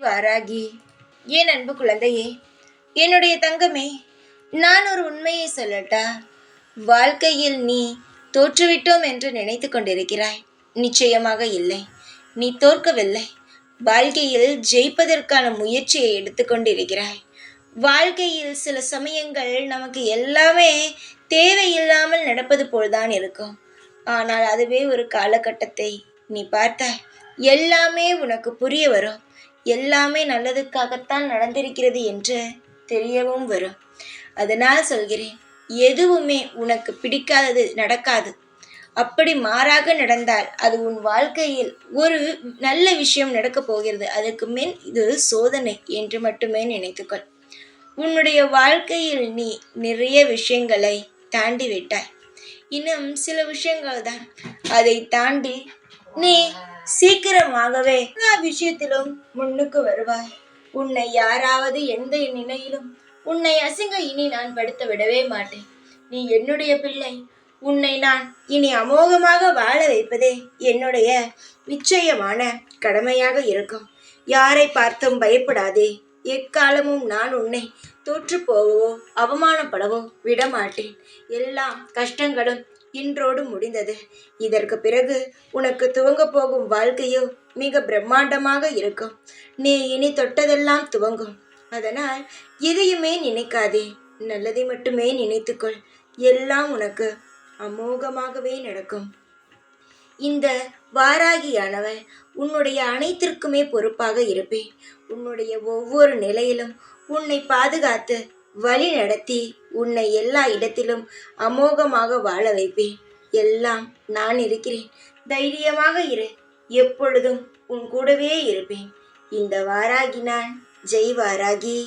வாராகி, என் அன்பு குழந்தையே, என்னுடைய தங்கமே, நான் ஒரு உண்மையை சொல்லட்டா? வாழ்க்கையில் நீ தோற்றுவிட்டோம் என்று நினைத்து கொண்டிருக்கிறாய். நிச்சயமாக இல்லை. நீ தோற்கவில்லை. வாழ்க்கையில் ஜெயிப்பதற்கான முயற்சியை எடுத்துக்கொண்டிருக்கிறாய். வாழ்க்கையில் சில சமயங்கள் நமக்கு எல்லாமே தேவையில்லாமல் நடப்பது போல்தான் இருக்கும். ஆனால் அதுவே ஒரு காலகட்டத்தை நீ பார்த்தாய், எல்லாமே உனக்கு புரிய வரும். எல்லாமே நல்லதுக்காகத்தான் நடந்திருக்கிறது என்று தெரியவும் வரும். அதனால் சொல்கிறேன், எதுவுமே உனக்கு பிடிக்காதது நடக்காது. அப்படி மாறாக நடந்தால் அது உன் வாழ்க்கையில் ஒரு நல்ல விஷயம் நடக்கப் போகிறது. அதுக்கு மேல் இது சோதனை என்று மட்டுமே நினைத்துக்கொள். உன்னுடைய வாழ்க்கையில் நீ நிறைய விஷயங்களை தாண்டி விட்டாய். இன்னும் சில விஷயங்கள் தான். அதை தாண்டி நீ சீக்கிரமாகவே எல்லா விஷயத்திலும் முன்னுக்கு வருவாய். உன்னை யாராவது எந்த நிலையிலும் உன்னை அசிங்க இனி நான் படுத்த விடவே மாட்டேன். நீ என்னுடைய பிள்ளை. உன்னை நான் இனி அமோகமாக வாழ வைப்பதே என்னுடைய நிச்சயமான கடமையாக இருக்கும். யாரை பார்த்தும் பயப்படாதே. எக்காலமும் நான் உன்னை தோற்று போகவோ அவமானப்படவோ விடமாட்டேன். எல்லா கஷ்டங்களும் இன்றோடு முடிந்தது. இதற்கு பிறகு உனக்கு துவங்க போகும் வாழ்க்கையோ மிக பிரம்மாண்டமாக இருக்கும். நீ இனி தொட்டதெல்லாம் துவங்கும். அதனால் எதையுமே நினைக்காதே, நல்லதை மட்டுமே நினைத்துக்கொள். எல்லாம் உனக்கு அமோகமாகவே நடக்கும். இந்த வாராகியானவள் உன்னுடைய அனைத்திற்குமே பொறுப்பாக இருப்பேன். உன்னுடைய ஒவ்வொரு நிலையிலும் உன்னை பாதுகாத்து வழி நடத்தி உன்னை எல்லா இடத்திலும் அமோகமாக வாழ வைப்பேன். எல்லாம் நான் இருக்கிறேன். தைரியமாக இரு. எப்பொழுதும் உன் கூடவே இருப்பேன். இந்த வாராகி நான். ஜெய் வாராகி.